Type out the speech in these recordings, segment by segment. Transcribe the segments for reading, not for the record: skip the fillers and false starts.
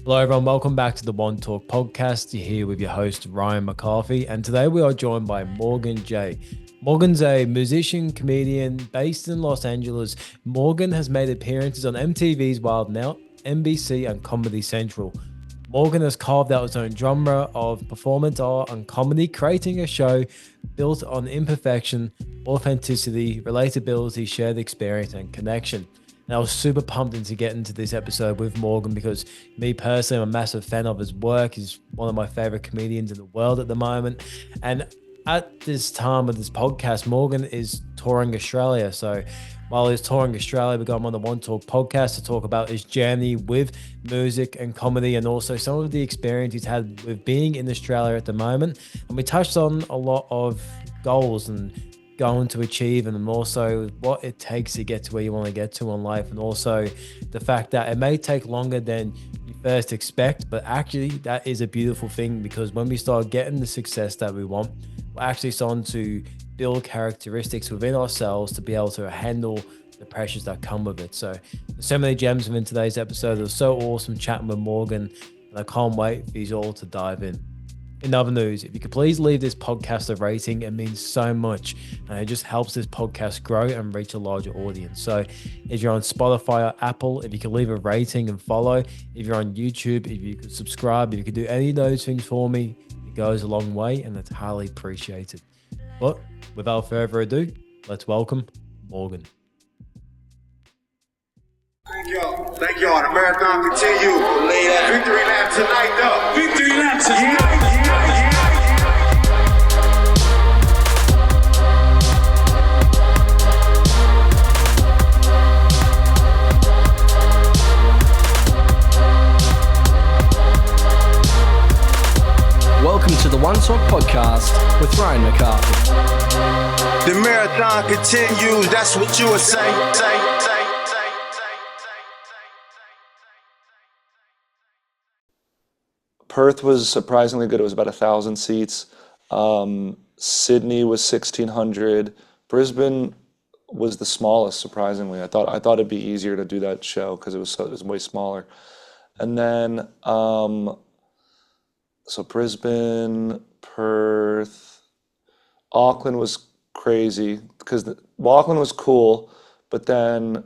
Hello, everyone. Welcome back to the One Talk podcast. You're here with your host, Ryan McCarthy. And today we are joined by Morgan J. Morgan's a musician, comedian based in Los Angeles. Morgan has made appearances on MTV's Wild Now, NBC, and Comedy Central. Morgan has carved out his own genre of performance art and comedy, creating a show built on imperfection, authenticity, relatability, shared experience, and connection. And I was super pumped to get into this episode with Morgan because me personally, I'm a massive fan of his work. He's one of my favorite comedians in the world at the moment. And at this time of this podcast, Morgan is touring Australia. So while he's touring Australia, we got him on the One Talk podcast to talk about his journey with music and comedy and also some of the experience he's had with being in Australia at the moment. And we touched on a lot of goals and going to achieve, and also what it takes to get to where you want to get to in life, and also the fact that it may take longer than you first expect, but actually that is a beautiful thing, because when we start getting the success that we want, we're actually starting to build characteristics within ourselves to be able to handle the pressures that come with it. So there's so many gems within today's episode. It was so awesome chatting with Morgan, and I can't wait for you all to dive in. In other news, if you could please leave this podcast a rating, it means so much, and it just helps this podcast grow and reach a larger audience. So if you're on Spotify or Apple, if you could leave a rating and follow. If you're on YouTube, if you could subscribe, if you could do any of those things for me, it goes a long way, and it's highly appreciated. But without further ado, let's welcome Morgan. Thank y'all. Thank y'all. The marathon continue. Victory lap tonight, though. Victory lap tonight. Welcome to the One Talk podcast with Ryan McCarthy. The marathon continues. That's what you were saying. Perth was surprisingly good. It was about 1,000 seats. Sydney was 1,600. Brisbane was the smallest, surprisingly. I thought it'd be easier to do that show because it was way smaller. And then so Brisbane, Perth, Auckland was crazy because Auckland was cool, but then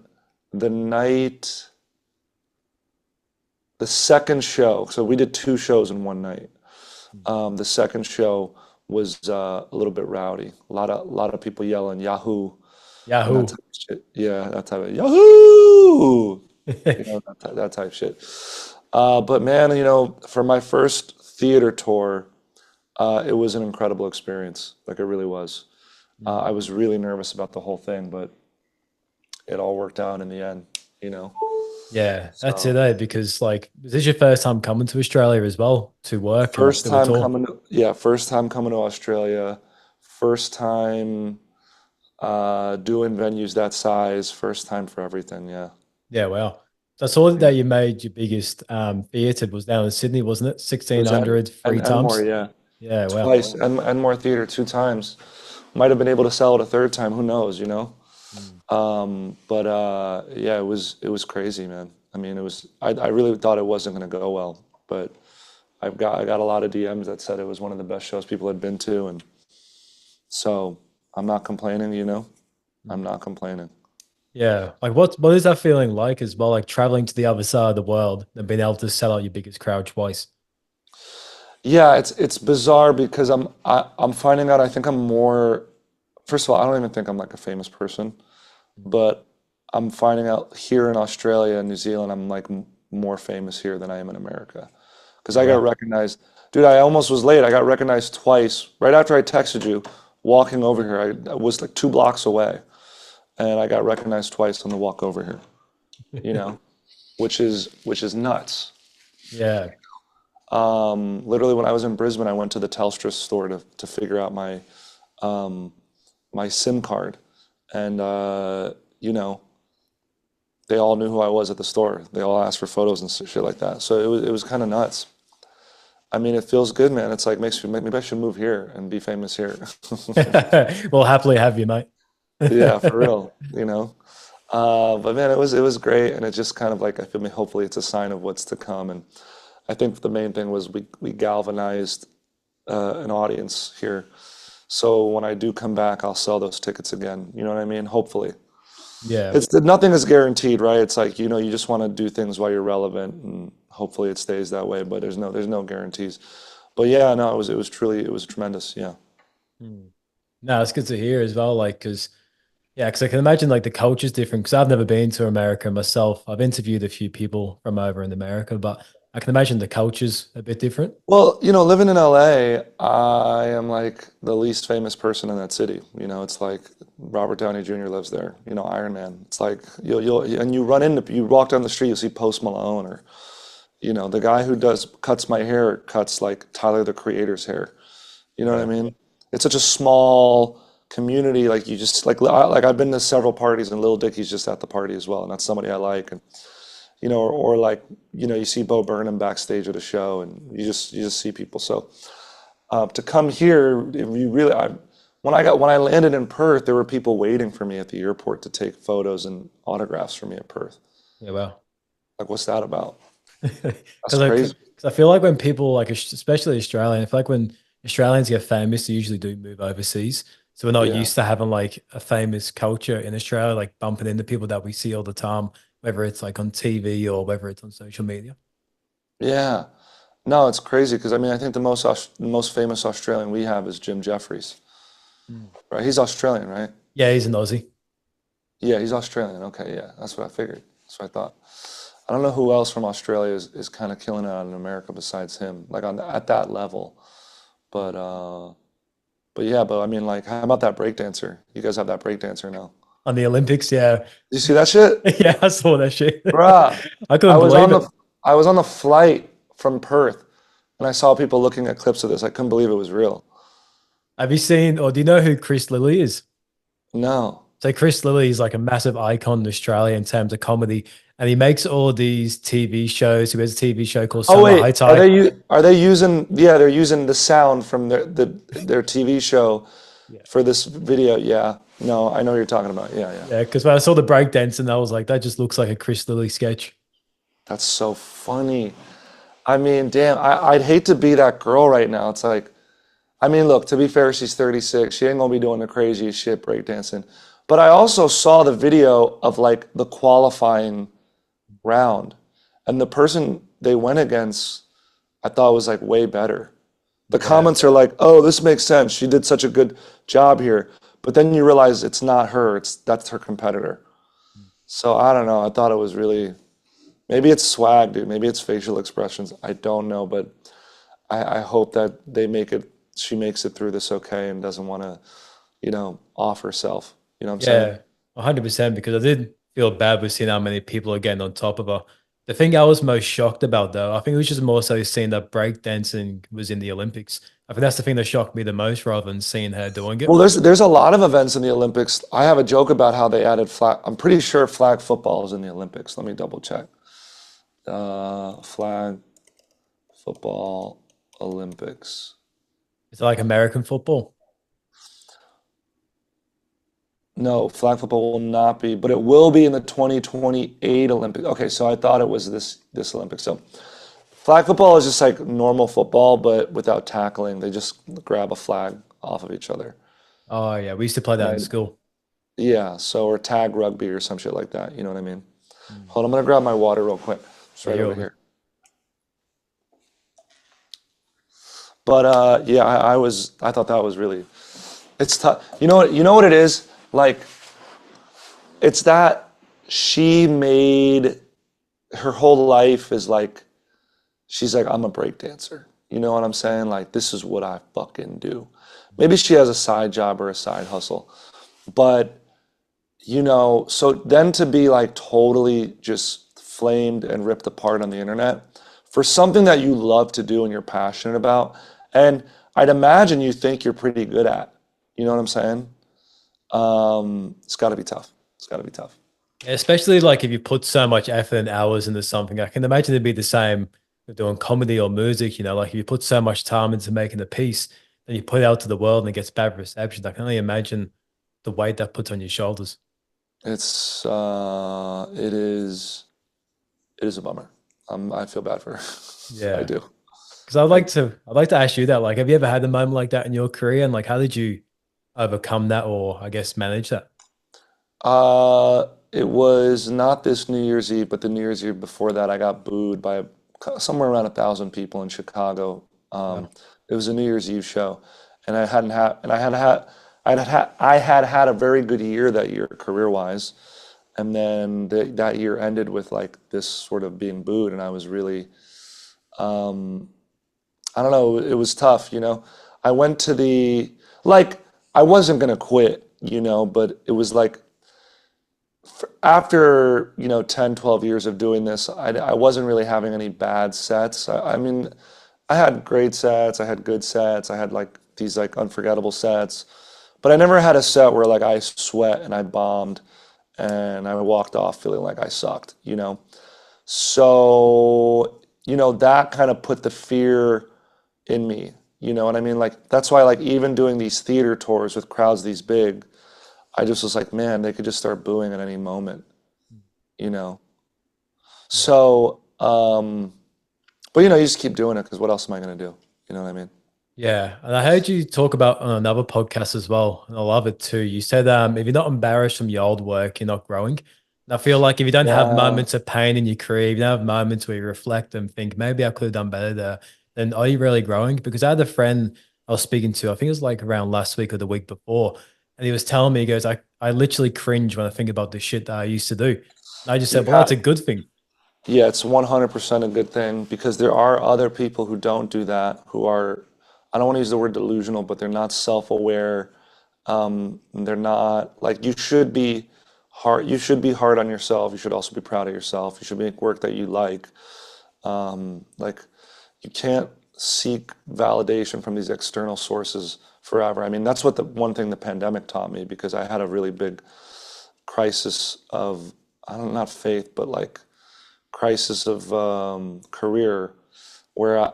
the second show, so we did 2 shows in one night. The second show was a little bit rowdy. A lot of people yelling Yahoo. Yahoo. That type of shit. Yeah, that type of Yahoo. That type shit. But man, for my first theater tour, it was an incredible experience. Like, it really was. I was really nervous about the whole thing, but it all worked out in the end. Yeah, that's it, because is this your first time coming to Australia as well to work? First time coming to Australia, first time doing venues that size, first time for everything. Yeah, wow. So I saw that you made your biggest theatre was down in Sydney, wasn't it? 1,600 three times. More, yeah. Yeah, wow. Twice, and more theater 2 times. Might have been able to sell it a 3rd time. Who knows? Yeah, it was crazy, man. I mean, I really thought it wasn't going to go well, but I got a lot of DMs that said it was one of the best shows people had been to, and so I'm not complaining. I'm not complaining. Yeah, what is that feeling like as well? Like traveling to the other side of the world and being able to sell out your biggest crowd twice. Yeah, it's bizarre because I'm finding out I think I'm more. First of all, I don't even think I'm like a famous person, but I'm finding out here in Australia and New Zealand, I'm like more famous here than I am in America. Because I got recognized. Dude, I almost was late. I got recognized twice. Right after I texted you, walking over here, I was like 2 blocks away. And I got recognized twice on the walk over here, which is nuts. Yeah. Literally when I was in Brisbane, I went to the Telstra store to figure out my my SIM card. And, they all knew who I was at the store. They all asked for photos and shit like that. So it was kind of nuts. I mean, it feels good, man. It's like, maybe I should move here and be famous here. We'll happily have you, mate. Yeah, for real, But man, it was great. And it just kind of like, hopefully it's a sign of what's to come. And I think the main thing was we galvanized an audience here. So when I do come back, I'll sell those tickets again. You know what I mean? Hopefully. Yeah. It's nothing is guaranteed, right? It's like, you know, you just want to do things while you're relevant, and hopefully it stays that way, but there's no guarantees. But yeah, no, it was tremendous. Yeah. Mm. No, it's good to hear as well. Like, because yeah, because I can imagine like the culture's different. Because I've never been to America myself. I've interviewed a few people from over in America, but I can imagine the culture's a bit different. Well, you know, living in LA, I am like the least famous person in that city. You know, it's like Robert Downey Jr. lives there, you know, Iron Man. It's like and you walk down the street, you see Post Malone, or, you know, the guy who cuts my hair cuts like Tyler the Creator's hair. You know what I Yeah. mean? It's such a small community. Like you just like I've been to several parties, and Lil Dicky's just at the party as well, and that's somebody I like. And you know, or like, you know, you see Bo Burnham backstage at a show, and you just see people. So to come here, if you really, when I landed in Perth, there were people waiting for me at the airport to take photos and autographs for me at Perth. Yeah. Well. Like, what's that about? That's Because crazy. I feel like when people like, especially Australian, I feel like when Australians get famous, they usually do move overseas. So we're not Yeah, used to having like a famous culture in Australia, like bumping into people that we see all the time, whether it's like on TV or whether it's on social media. yeah. No, it's crazy because I mean I think the most famous Australian we have is Jim Jeffries, Mm. right? He's Australian, right? Yeah, he's an Aussie. Yeah, he's Australian. Okay, yeah, that's what I figured. That's what I thought. I don't know who else from Australia is kind of killing it out in America besides him, like at that level. But yeah, but I mean, like, how about that breakdancer? You guys have that breakdancer now. On the Olympics, yeah. Did you see that shit? Yeah, I saw that shit. Bruh, I I couldn't was on believe the it. I was on the flight from Perth, and I saw people looking at clips of this. I couldn't believe it was real. Have you seen or do you know who Chris Lilly is? No. So Chris Lilly is like a massive icon in Australia in terms of comedy, and he makes all these TV shows. He has a TV show called Oh Summer wait, High Tide. are they using, yeah, they're using the sound from their TV show Yeah. for this video. Yeah. No, I know what you're talking about. Yeah, yeah. Yeah, because when I saw the breakdance and I was like, that just looks like a Chris Lilly sketch. That's so funny. I mean, damn, I'd hate to be that girl right now. It's like, I mean, look, to be fair, she's 36. She ain't gonna be doing the craziest shit breakdancing. But I also saw the video of like the qualifying round, and the person they went against, I thought was like way better. The Yeah. comments are like, "Oh, this makes sense. She did such a good job here." But then you realize it's not her. That's her competitor. So I don't know. I thought it was really, maybe it's swag, dude. Maybe it's facial expressions. I don't know, but I hope that she makes it through this okay and doesn't want to, off herself. You know what I'm saying? Yeah, 100%. Because I did feel bad with seeing how many people are getting on top of her. The thing I was most shocked about, though, I think it was just more so seeing that breakdancing was in the Olympics. I think that's the thing that shocked me the most rather than seeing her doing Well, it. there's a lot of events in the Olympics. I have a joke about how they added flag. I'm pretty sure flag football is in the Olympics. Let me double check. Flag football Olympics. It's like American football. No, flag football will not be, but it will be in the 2028 Olympics. Okay, so I thought it was this Olympics. So flag football is just like normal football, but without tackling. They just grab a flag off of each other. Oh, yeah. We used to play that in Right. school. Yeah, so or tag rugby or some shit like that. You know what I mean? Mm. Hold on, I'm gonna grab my water real quick. It's Yeah, right you're over all good. here. But yeah, I thought that was really, it's tough. You know what it is? Like, it's that she made her whole life is like, she's like, I'm a break dancer. You know what I'm saying? Like, this is what I fucking do. Maybe she has a side job or a side hustle, but so then to be like totally just flamed and ripped apart on the internet for something that you love to do and you're passionate about, and I'd imagine you think you're pretty good at. You know what I'm saying? It's got to be tough. It's got to be tough. Especially like if you put so much effort and hours into something, I can imagine it'd be the same with doing comedy or music, like if you put so much time into making a piece, then you put it out to the world and it gets bad reception. I can only imagine the weight that puts on your shoulders. It is a bummer. I feel bad for her. I Yeah. do. Because I'd like to ask you that. Like, have you ever had a moment like that in your career? And like, how did you overcome that, or I guess manage that? It was not this New Year's Eve, but the New Year's Eve before that, I got booed by somewhere around 1,000 people in Chicago. Wow. It was a New Year's Eve show, and I hadn't had, and I had had a very good year that year career-wise, and then that year ended with like this sort of being booed, and I was really, um, I don't know, it was tough, you know. I went to like, I wasn't gonna quit, you know, but it was like after, you know, 10, 12 years of doing this, I wasn't really having any bad sets. I mean, I had great sets, I had good sets, I had like these like unforgettable sets, but I never had a set where like I sweat and I bombed and I walked off feeling like I sucked, you know? So, you know, that kind of put the fear in me, you know what I mean? Like, that's why, like, even doing these theater tours with crowds these big, I just was like, man, they could just start booing at any moment, you know? Yeah. So, but you know, you just keep doing it because what else am I going to do? You know what I mean? Yeah. And I heard you talk about on another podcast as well. And I love it too. You said if you're not embarrassed from your old work, you're not growing. And I feel like if you don't have Yeah. moments of pain in your career, if you don't have moments where you reflect and think, maybe I could have done better there, then are you really growing? Because I had a friend I was speaking to, I think it was like around last week or the week before, and he was telling me, he goes, I literally cringe when I think about the shit that I used to do. And I just You said, well, have, that's a good thing. yeah, it's 100% a good thing because there are other people who don't do that, who are, I don't want to use the word delusional, but they're not self-aware. They're not like you should be hard on yourself. You should also be proud of yourself. You should make work that you like. Like you can't seek validation from these external sources forever. I mean, that's what the one thing the pandemic taught me because I had a really big crisis of, I don't not faith, but like crisis of career where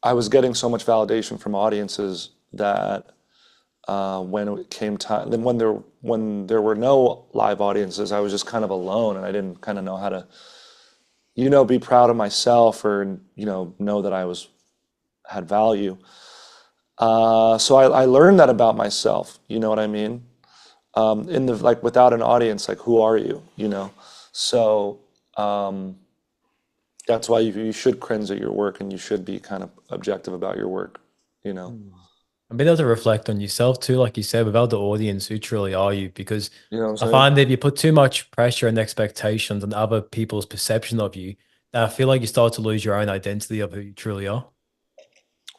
I was getting so much validation from audiences that when it came time, then when there were no live audiences, I was just kind of alone, and I didn't kind of know how to, you know, be proud of myself or you know that I was had value. So I learned that about myself. You know what I mean? In the like without an audience, like who are you? You know? So that's why you should cringe at your work and you should be kind of objective about your work. You know? And being able to reflect on yourself too, like you said, without the audience, who truly are you? Because You know what I'm I saying? find that if you put too much pressure and expectations on other people's perception of you, then I feel like you start to lose your own identity of who you truly are.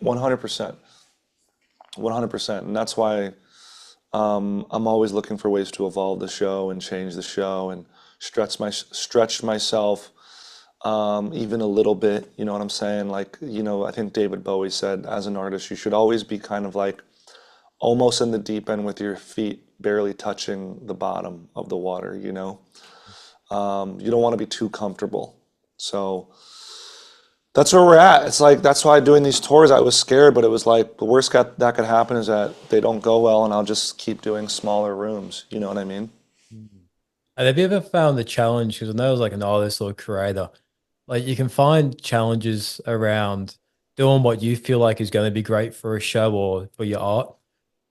100%. 100%. And that's why I'm always looking for ways to evolve the show and change the show and stretch myself even a little bit. You know what I'm saying? Like, you know, I think David Bowie said, as an artist, you should always be kind of like almost in the deep end with your feet barely touching the bottom of the water, you know? You don't want to be too comfortable. So that's where we're at. It's like, that's why doing these tours, I was scared, but it was like the worst that could happen is that they don't go well and I'll just keep doing smaller rooms. You know what I mean? And have you ever found the challenge? Because I know as like an artist or a creator, like you can find challenges around doing what you feel like is going to be great for a show or for your art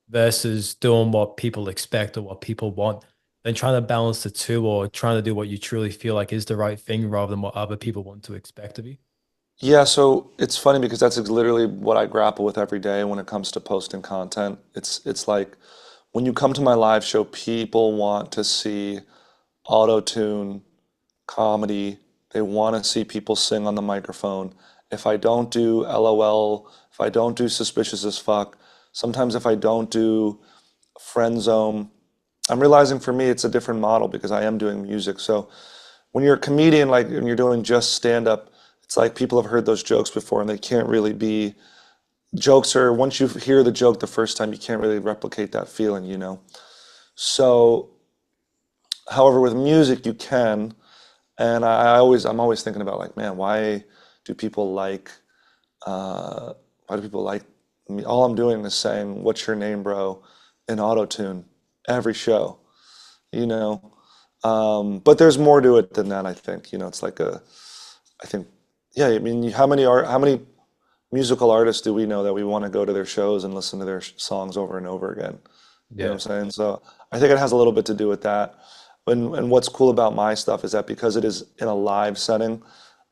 versus doing what people expect or what people want, then trying to balance the two or trying to do what you truly feel like is the right thing rather than what other people want to expect of you. Yeah, so it's funny because that's literally what I grapple with every day when it comes to posting content. It's like when you come to my live show, people want to see auto-tune, comedy. They want to see people sing on the microphone. If I don't do LOL, if I don't do suspicious as fuck, sometimes if I don't do friend zone, I'm realizing for me it's a different model because I am doing music. So when you're a comedian, like when you're doing just stand up, it's like people have heard those jokes before and they can't really be jokes are once you hear the joke the first time, you can't really replicate that feeling, you know? So, however, with music you can, and I'm always thinking about like, man, do people like, why do people like me? All I'm doing is saying, "What's your name, bro?" in auto tune every show, you know. But there's more to it than that. I think, you know, it's like I think, yeah, I mean, how many musical artists do we know that we want to go to their shows and listen to their songs over and over again? You know Yeah. what I'm saying? So I think it has a little bit to do with that. And what's cool about my stuff is that because it is in a live setting,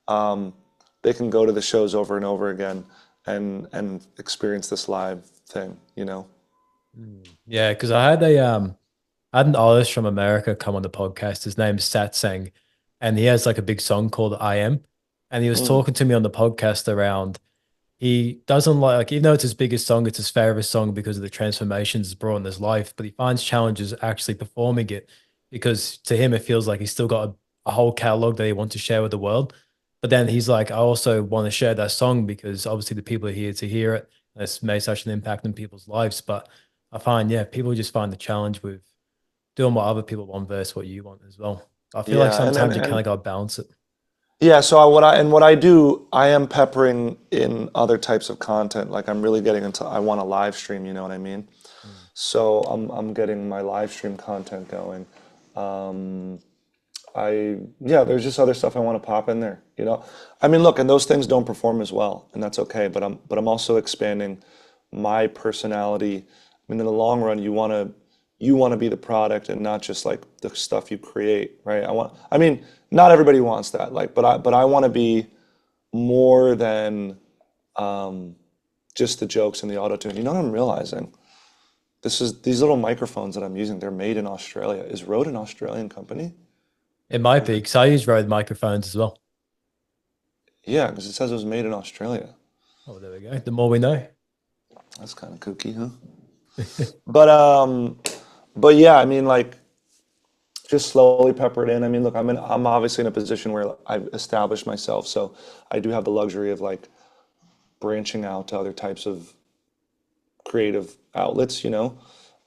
um, they can go to the shows over and over again and experience this live thing, you know? Yeah, because I had an artist from America come on the podcast. His name's Satsang, and he has like a big song called I Am. And he was Mm. talking to me on the podcast around he doesn't like even though it's his biggest song, it's his favorite song because of the transformations it's brought in his life, but he finds challenges actually performing it because to him it feels like he's still got a whole catalog that he wants to share with the world. But then he's like, I also want to share that song because obviously the people are here to hear it. And it's made such an impact in people's lives. But I find, yeah, people just find the challenge with doing what other people want versus what you want as well. I feel like Yeah, sometimes you kind of got to balance it. yeah, so what I do, I am peppering in other types of content. Like I'm really getting into, I want to live stream, you know what I mean? So I'm getting my live stream content going. Um, yeah, there's just other stuff I want to pop in there, you know? I mean, look, and those things don't perform as well, and that's okay, but I'm also expanding my personality. I mean, in the long run, you want to be the product and not just like the stuff you create, right? I mean, not everybody wants that, like, but I want to be more than just the jokes and the auto tune. You know what I'm realizing? These little microphones that I'm using, they're made in Australia. Is Rode an Australian company? It might be because I use Rode microphones as well. Yeah, because it says it was made in Australia. Oh, there we go. The more we know. That's kind of kooky, huh? But but yeah, I mean, like, just slowly pepper it in. I mean, look, I'm obviously in a position where I've established myself, so I do have the luxury of like branching out to other types of creative outlets, you know.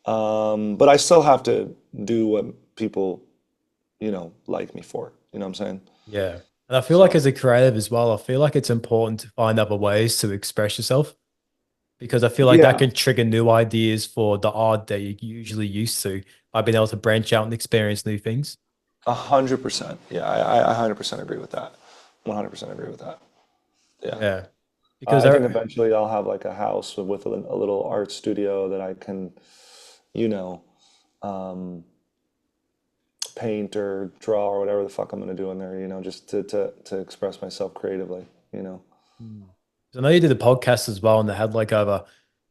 But I still have to do what people, you know, like me for. You know what I'm saying? Yeah. And I feel like So as a creative as well, I feel like it's important to find other ways to express yourself because I feel like that yeah, can trigger new ideas for the art that you're usually used to by being able to branch out and experience new things. 100%. Yeah, I 100% agree with that. 100% agree with that. Yeah. Yeah. Because I think eventually I'll have like a house with a little art studio that I can, you know, um, paint or draw or whatever the fuck I'm gonna do in there, you know, just to express myself creatively, you know. I know you did a podcast as well and they had like over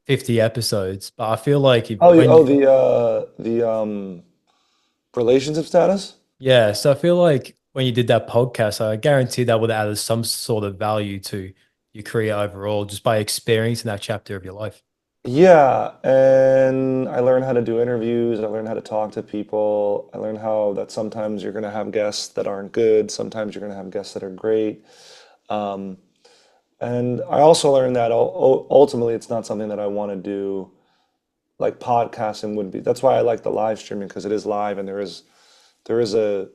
50 episodes, but I feel like if, Oh, when, the relationship status? yeah, so I feel like when you did that podcast, I guarantee that would have added some sort of value to your career overall just by experiencing that chapter of your life. Yeah, and I learned how to do interviews. I learned how to talk to people. I learned how that sometimes you're gonna have guests that aren't good. Sometimes you're gonna have guests that are great. Um, and I also learned that ultimately it's not something that I want to do. Like podcasting would be. That's why I like the live streaming because it is live and there is an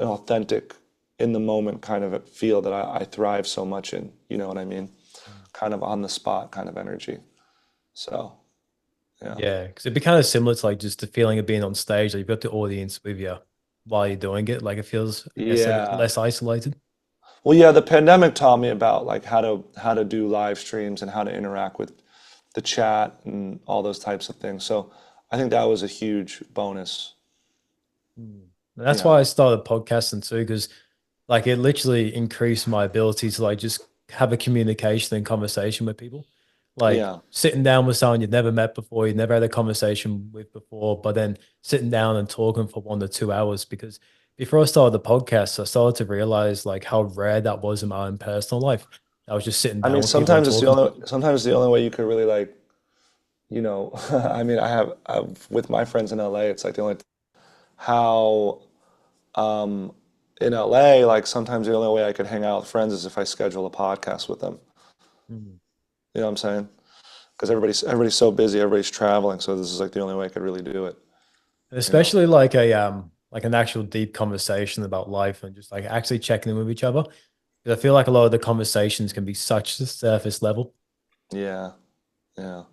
authentic in the moment kind of a feel that I thrive so much in. You know what I mean? Kind of on the spot kind of energy. So yeah. Yeah, because it'd be kind of similar to like just the feeling of being on stage. Like you've got the audience with you while you're doing it. Like it feels, I guess, like Yeah. less isolated. Well, yeah, the pandemic taught me about like how to do live streams and how to interact with the chat and all those types of things. So I think that was a huge bonus. And that's Yeah. why I started podcasting too, because like it literally increased my ability to like just have a communication and conversation with people. Like Yeah. sitting down with someone you'd never met before, you'd never had a conversation with before, but then sitting down and talking for 1 to 2 hours. Because before I started the podcast, I started to realize like how rare that was in my own personal life. I was just sitting I down mean, with people and talking. sometimes the only way you could really like, you know, I mean, I've with my friends in LA, it's like the only how um in LA, like sometimes the only way I could hang out with friends is if I schedule a podcast with them. Mhm. You know what I'm saying? Because everybody's so busy, everybody's traveling, so this is like the only way I could really do it, And you know? especially like an actual deep conversation about life and just like actually checking in with each other. 'Cause I feel like a lot of the conversations can be such a surface level. Yeah, yeah.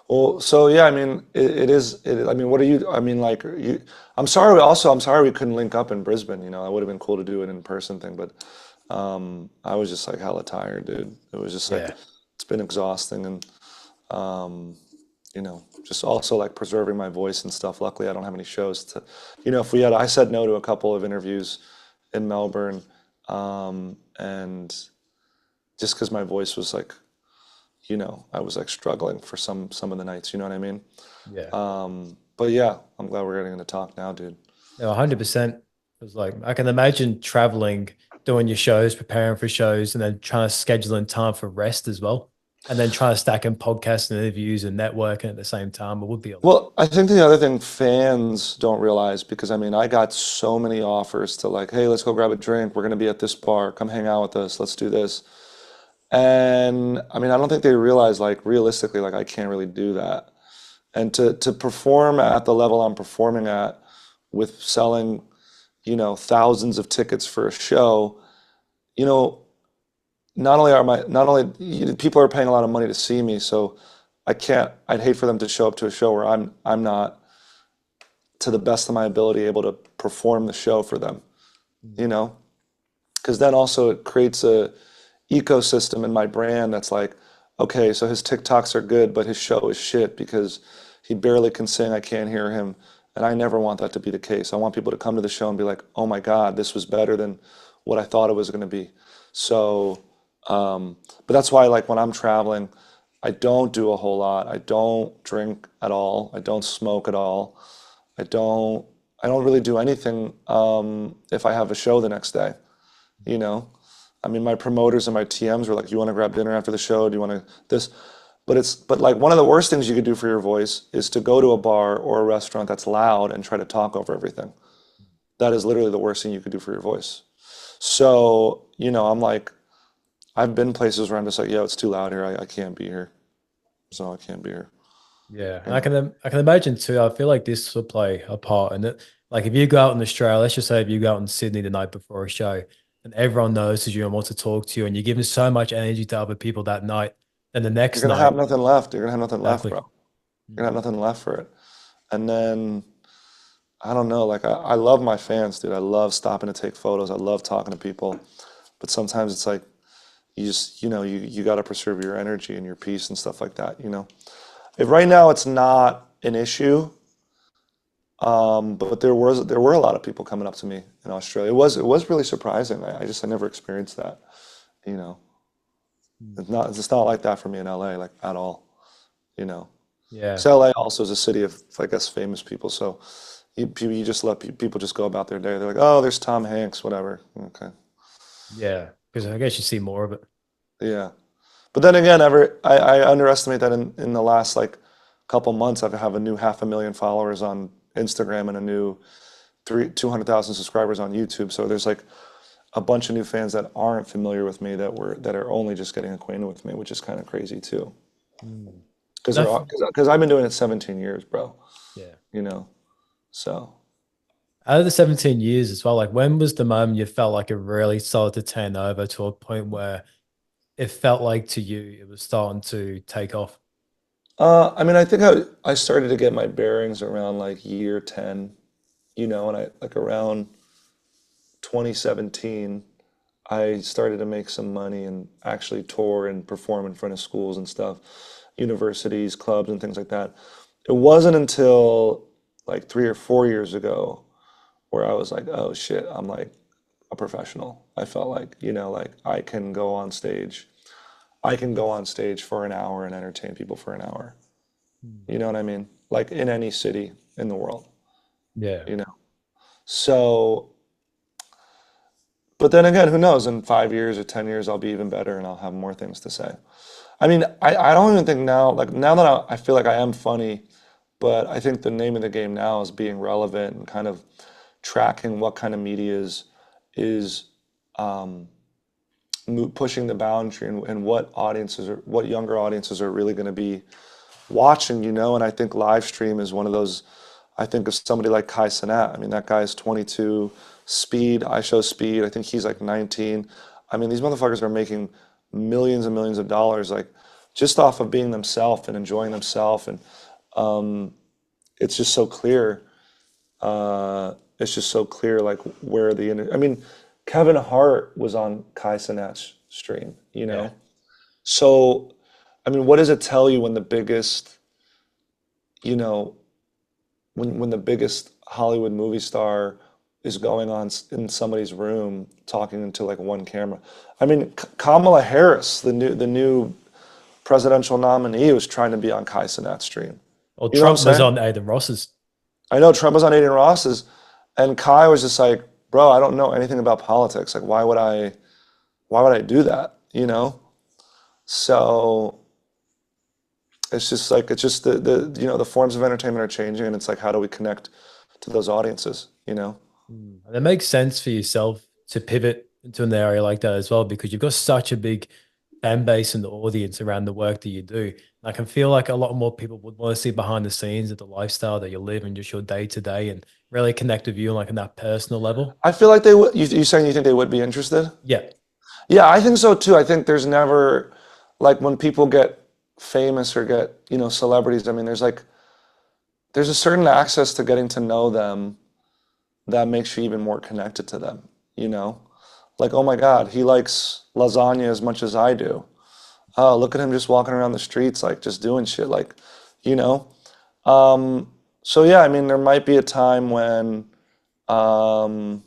Well, so yeah, I mean, it is. I mean, what are you? I mean, like, you. I'm sorry. Also, I'm sorry we couldn't link up in Brisbane. You know, it would have been cool to do an in-person thing, but I was just like hella tired, dude. It was just like, Yeah. it's been exhausting. And, just also like preserving my voice and stuff. Luckily, I don't have any shows to, I said no to a couple of interviews in Melbourne. And just because my voice was like, I was like struggling for some of the nights, you know what I mean? Yeah. But yeah, I'm glad we're getting to talk now, dude. No, 100%. It was like, I can imagine traveling, doing your shows, preparing for shows, and then trying to schedule in time for rest as well. And then trying to stack in podcasts and interviews and networking at the same time. It would be a lot. Well, I think the other thing fans don't realize, because I mean, I got so many offers to like, hey, let's go grab a drink. We're going to be at this bar. Come hang out with us. Let's do this. And I mean, I don't think they realize, like, realistically, like, I can't really do that. And to perform at the level I'm performing at with selling, thousands of tickets for a show, you know, not only people are paying a lot of money to see me, so I'd hate for them to show up to a show where I'm not, to the best of my ability, able to perform the show for them, because then also it creates a ecosystem in my brand that's like, okay, so his TikToks are good, but his show is shit because he barely can sing, I can't hear him. And I never want that to be the case. I want people to come to the show and be like, oh my God, this was better than what I thought it was going to be. So, but that's why, like, when I'm traveling, I don't do a whole lot. I don't drink at all. I don't smoke at all. I don't really do anything if I have a show the next day, I mean, my promoters and my TMs were like, you want to grab dinner after the show? Do you want to this? But like, one of the worst things you could do for your voice is to go to a bar or a restaurant that's loud and try to talk over everything. That is literally the worst thing you could do for your voice. So, I'm like, I've been places where I'm just like, yeah, it's too loud here. I can't be here. So I can't be here. Yeah. And I can imagine too, I feel like this will play a part in it. Like if you go out in Australia, let's just say if you go out in Sydney the night before a show and everyone notices you and wants to talk to you and you're giving so much energy to other people that night, and the You're next gonna have night, nothing left. You're gonna have nothing left, exactly. bro. You're gonna have nothing left for it. And then I don't know, like, I love my fans, dude. I love stopping to take photos. I love talking to people. But sometimes it's like, you just, you got to preserve your energy and your peace and stuff like that, If right now it's not an issue, but there were a lot of people coming up to me in Australia. It was really surprising. I never experienced that, It's not like that for me in LA, like, at all, Yeah. Because LA also is a city of, I guess, famous people. So you just let people just go about their day. They're like, oh, there's Tom Hanks, whatever. Okay. Yeah. Because I guess you see more of it. Yeah. But then again, I underestimate that in the last, like, couple months, I have a new 500,000 followers on Instagram and a new 200,000 subscribers on YouTube. So there's like a bunch of new fans that aren't familiar with me that are only just getting acquainted with me, which is kind of crazy too. Because I've been doing it 17 years, bro. Yeah. So. Out of the 17 years as well, like when was the moment you felt like it really started to turn over to a point where it felt like to you it was starting to take off? I mean, I think I started to get my bearings around like year 10, and I, like, around 2017, I started to make some money and actually tour and perform in front of schools and stuff, universities, clubs, and things like that. It wasn't until like 3 or 4 years ago where I was like, oh shit, I'm like a professional. I felt like, like, I can go on stage. I can go on stage for an hour and entertain people for an hour. You know what I mean? Like, in any city in the world, Yeah. So, but then again, who knows? In 5 years or 10 years, I'll be even better and I'll have more things to say. I mean, I don't even think now, like, now that I feel like I am funny, but I think the name of the game now is being relevant and kind of tracking what kind of media is pushing the boundary and what younger audiences are really going to be watching, and I think live stream is one of those. I think of somebody like Kai Cenat. I mean, that guy's 22. Speed, I show Speed. I think he's like 19. I mean, these motherfuckers are making millions and millions of dollars, like, just off of being themselves and enjoying themselves. And it's just so clear. It's just so clear, like, where I mean, Kevin Hart was on Kai Cenat's stream, you Yeah. know? So, I mean, what does it tell you when the biggest, you know, when the biggest Hollywood movie star is going on in somebody's room talking into like one camera? I mean, Kamala Harris, the new presidential nominee, was trying to be on Kai Cenat's stream. Or You know what Trump I'm was saying? on Aiden Ross's. I know Trump was on Aiden Ross's, and Kai was just like, bro, I don't know anything about politics. Like, why would I do that? You know? So it's just like, it's just the forms of entertainment are changing, and it's like, how do we connect to those audiences, you know? And it makes sense for yourself to pivot into an area like that as well, because you've got such a big fan base and the audience around the work that you do. And I can feel like a lot more people would want to see behind the scenes of the lifestyle that you live and just your day to day and really connect with you on like on that personal level. I feel like they would, you saying you think they would be interested? Yeah. Yeah, I think so too. I think there's never, like when people get famous or get, celebrities, I mean, there's a certain access to getting to know them that makes you even more connected to them, you know? Like, oh my God, he likes lasagna as much as I do. Oh, look at him just walking around the streets, like just doing shit, like, you know? So yeah, I mean, there might be a time when, yeah,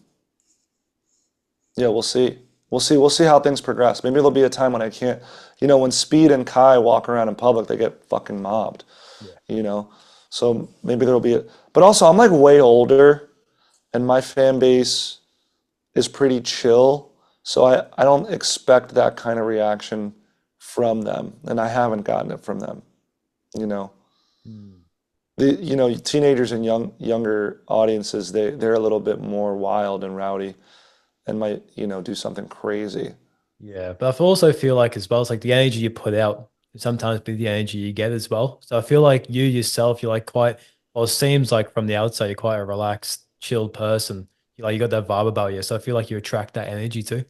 we'll see. We'll see how things progress. Maybe there'll be a time when I can't, when Speed and Kai walk around in public, they get fucking mobbed, Yeah. you know? So maybe there'll be but also I'm like way older and my fan base is pretty chill. So I don't expect that kind of reaction from them. And I haven't gotten it from them, you know? Mm. Teenagers and younger audiences, they're a little bit more wild and rowdy and might, do something crazy. Yeah. But I also feel like as well, it's like the energy you put out can sometimes be the energy you get as well. So I feel like you yourself, you're like quite, well, it seems like from the outside, you're quite a relaxed, chilled person. You got that vibe about you. So I feel like you attract that energy too.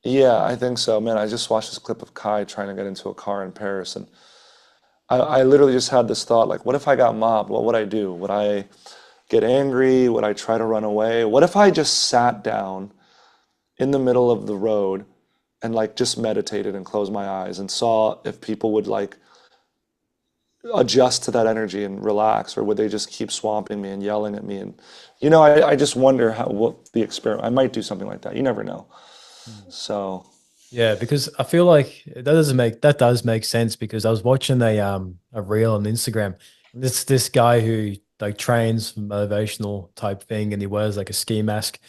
Yeah, I think so. Man, I just watched this clip of Kai trying to get into a car in Paris, and I literally just had this thought, like, what if I got mobbed? What would I do? Would I get angry? Would I try to run away? What if I just sat down in the middle of the road and like just meditated and closed my eyes and saw if people would like adjust to that energy and relax, or would they just keep swamping me and yelling at me? And I just wonder what the experiment. I might do something like that. You never know. So Yeah, because I feel like that does make sense because I was watching a reel on Instagram. This guy who like trains for motivational type thing and he wears like a ski mask.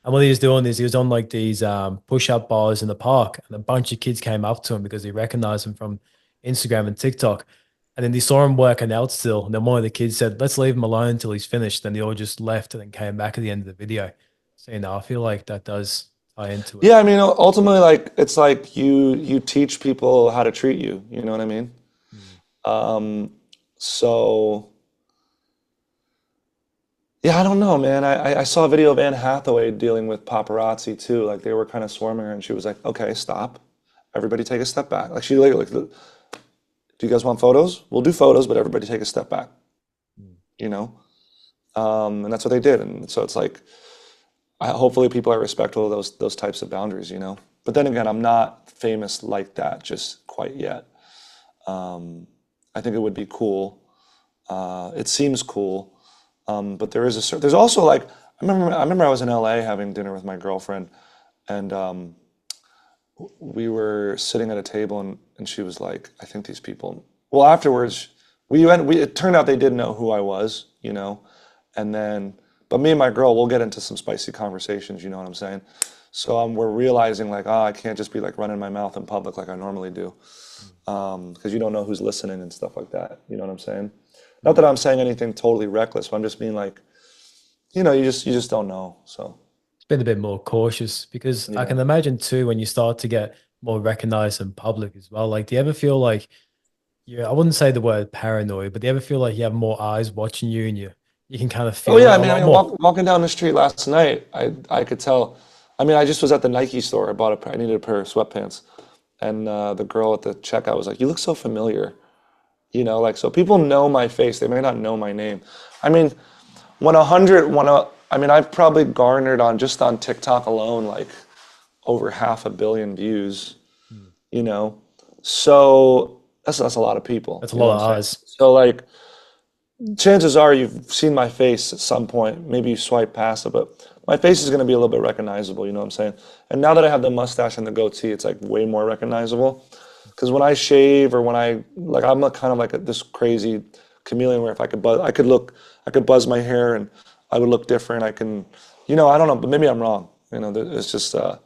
And what he was doing is he was on like these push-up bars in the park and a bunch of kids came up to him because he recognized him from Instagram and TikTok. And then they saw him working out still. And then one of the kids said, let's leave him alone until he's finished. Then they all just left and then came back at the end of the video. So, I feel like that does tie into it. yeah, I mean, ultimately, like it's like you teach people how to treat you. You know what I mean? Mm. So yeah, I don't know, man. I saw a video of Anne Hathaway dealing with paparazzi too. Like they were kind of swarming her, and she was like, "Okay, stop. Everybody take a step back." Like she literally, like, do you guys want photos? We'll do photos, but everybody take a step back. Mm. You know, and that's what they did. And so it's like, hopefully, people are respectful of those types of boundaries. You know, but then again, I'm not famous like that just quite yet. I think it would be cool. It seems cool. But there's also like I remember I was in LA having dinner with my girlfriend, and we were sitting at a table, and she was like, I think these people. Well, afterwards it turned out they did know who I was, and then but me and my girl, we'll get into some spicy conversations, you know what I'm saying? So we're realizing like, I can't just be like running my mouth in public like I normally do, because you don't know who's listening and stuff like that. You know what I'm saying? Not that I'm saying anything totally reckless, but I'm just being like, you just don't know. So It's been a bit more cautious because I yeah. can imagine too when you start to get more recognized in public as well. Like, do you ever feel like I wouldn't say the word paranoid, but do you ever feel like you have more eyes watching you and you can kind of Oh feel yeah, it I a mean, lot more? walking down the street last night, I could tell. I mean, I just was at the Nike store. I needed a pair of sweatpants, and the girl at the checkout was like, "You look so familiar." Like, so people know my face. They may not know my name. I mean, I mean, I've probably garnered just on TikTok alone, like over 500 million views, you know? So that's a lot of people. That's a you know lot what of I'm eyes. saying? So like, chances are you've seen my face at some point. Maybe you swipe past it, but my face is going to be a little bit recognizable. You know what I'm saying? And now that I have the mustache and the goatee, it's like way more recognizable. Because when I shave or when I'm a kind of like this crazy chameleon where if I could I could buzz my hair and I would look different. I can, I don't know, but maybe I'm wrong. It's just, yeah,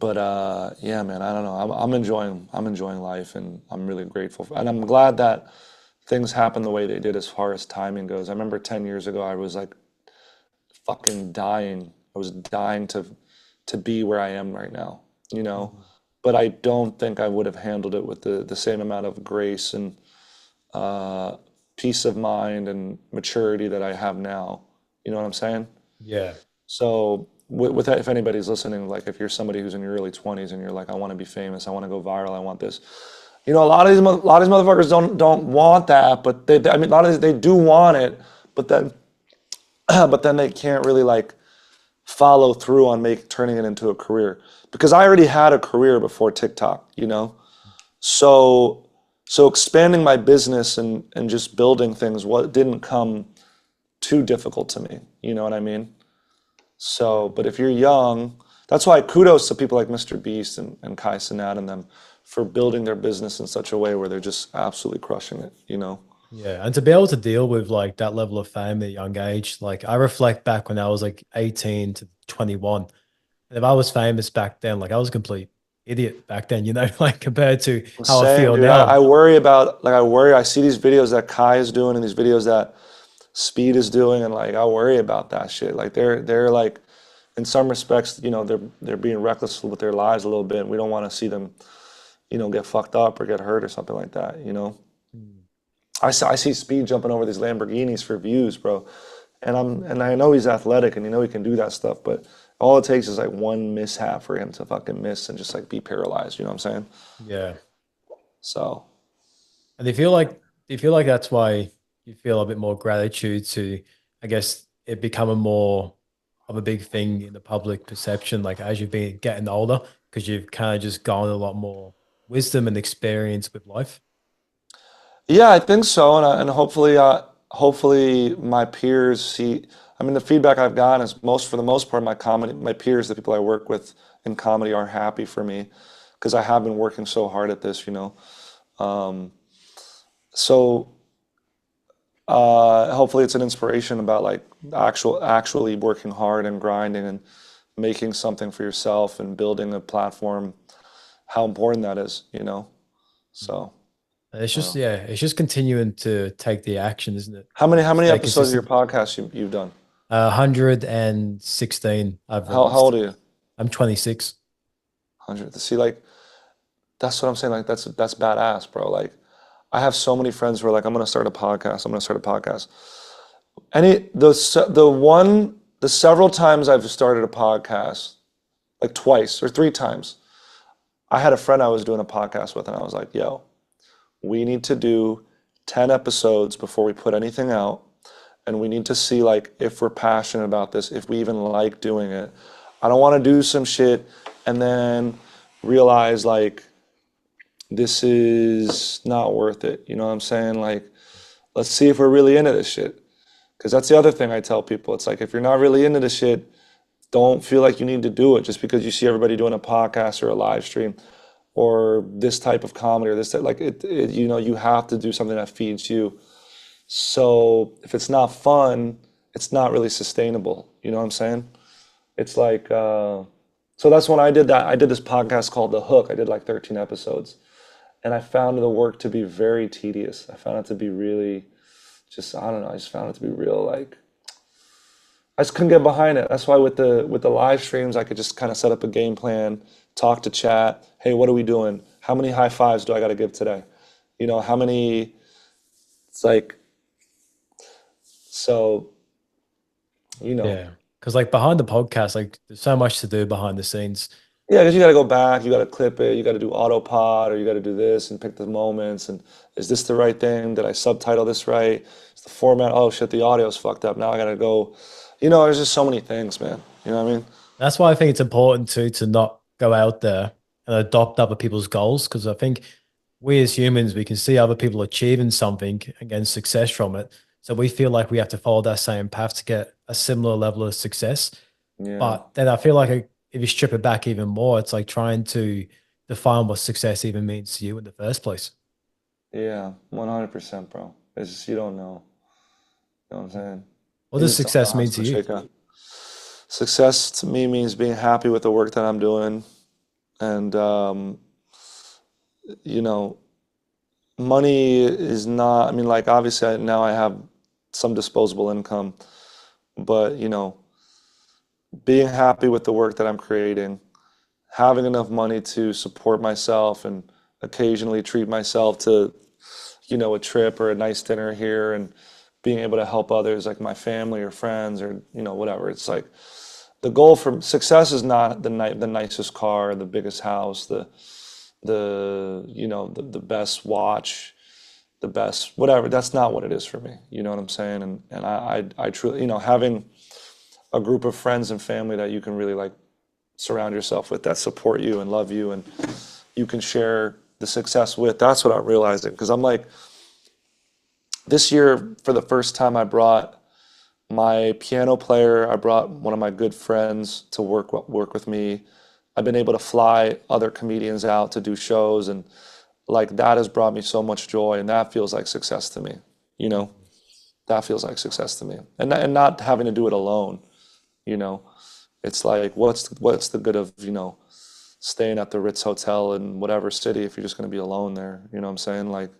man, I don't know. I'm enjoying life, and I'm really grateful and I'm glad that things happen the way they did as far as timing goes. I remember 10 years ago, I was like fucking dying. I was dying to be where I am right now, But I don't think I would have handled it with the same amount of grace and peace of mind and maturity that I have now. You know what I'm saying? Yeah. So with that, if anybody's listening, like if you're somebody who's in your early 20s and you're like, I want to be famous, I want to go viral, I want this. A lot of these motherfuckers don't want that, but I mean, a lot of these, they do want it, but then they can't really like follow through on turning it into a career. Because I already had a career before TikTok, So expanding my business and just building things didn't come too difficult to me. You know what I mean? So, but if you're young, that's why kudos to people like Mr. Beast and Kai Cenat and them for building their business in such a way where they're just absolutely crushing it, Yeah, and to be able to deal with like that level of fame at a young age, like I reflect back when I was like 18 to 21. And if I was famous back then, like I was a complete idiot back then, like compared to how I Same, feel dude. I now. worry I see these videos that Kai is doing and these videos that Speed is doing, and like I worry about that shit. Like they're like, in some respects, they're being reckless with their lives a little bit, and we don't want to see them, get fucked up or get hurt or something like that, I see Speed jumping over these Lamborghinis for views, bro. And I know he's athletic and he can do that stuff, but all it takes is like one mishap for him to fucking miss and just like be paralyzed, you know what I'm saying? Yeah. So. And do you feel like that's why you feel a bit more gratitude to, I guess, it becoming more of a big thing in the public perception, like as you've been getting older, because you've kind of just gone a lot more wisdom and experience with life? Yeah, I think so, and hopefully my peers see. I mean, the feedback I've gotten is for the most part, my peers, the people I work with in comedy, are happy for me because I have been working so hard at this. Um, so hopefully it's an inspiration about like actually working hard and grinding and making something for yourself and building a platform. How important that is. So. And it's just continuing to take the action, isn't it? How many Stay episodes of your consistent. podcast you've done? 116 I've How old released. are you? I'm 26. 100. See, like that's what I'm saying. Like that's badass, bro. Like I have so many friends who are like, I'm gonna start a podcast. I'm gonna start a podcast. The several times I've started a podcast, like twice or three times, I had a friend I was doing a podcast with, and I was like, yo, we need to do 10 episodes before we put anything out. And we need to see like if we're passionate about this, if we even like doing it. I don't want to do some shit and then realize like this is not worth it. You know what I'm saying? Like, let's see if we're really into this shit. Because that's the other thing I tell people. It's like if you're not really into this shit, don't feel like you need to do it just because you see everybody doing a podcast or a live stream or this type of comedy or this type, like you have to do something that feeds you. So if it's not fun, it's not really sustainable. You know what I'm saying? It's like, so that's when I did that. I did this podcast called The Hook. I did like 13 episodes. And I found the work to be very tedious. I found it to be really I don't know, I just found it to be real, like, I just couldn't get behind it. That's why with the live streams, I could just kind of set up a game plan, talk to chat. Hey, what are we doing? How many high fives do I got to give today? How many, it's like, so, Yeah. Because like behind the podcast, like there's so much to do behind the scenes. Yeah, because you got to go back, you got to clip it, you got to do autopod, or you got to do this and pick the moments. And is this the right thing? Did I subtitle this right? Is the format? Oh shit, the audio's fucked up. Now I got to go. There's just so many things, man. You know what I mean? That's why I think it's important to not go out there and adopt other people's goals, because I think we as humans, we can see other people achieving something and getting success from it. So we feel like we have to follow that same path to get a similar level of success. Yeah. But then I feel like if you strip it back even more, it's like trying to define what success even means to you in the first place. Yeah. 100%, bro. It's just, you don't know. You know what I'm saying? What You does just don't know success how mean it's to gonna you? shake out. Success to me means being happy with the work that I'm doing, and you know, money is not. I mean, like obviously now I have some disposable income, but being happy with the work that I'm creating, having enough money to support myself and occasionally treat myself to, a trip or a nice dinner here, and being able to help others like my family or friends or whatever. It's like the goal for success is not the nicest car, the biggest house, the best watch, the best whatever. That's not what it is for me. You know what I'm saying? And I truly, having a group of friends and family that you can really like surround yourself with, that support you and love you and you can share the success with. That's what I'm realizing, because I'm like, this year for the first time I brought my piano player, I brought one of my good friends to work with me. I've been able to fly other comedians out to do shows, and like that has brought me so much joy, and that feels like success to me. You know, that feels like success to me, and not having to do it alone. You know, it's like what's the good of staying at the Ritz Hotel in whatever city if you're just going to be alone there? You know what I'm saying? Like,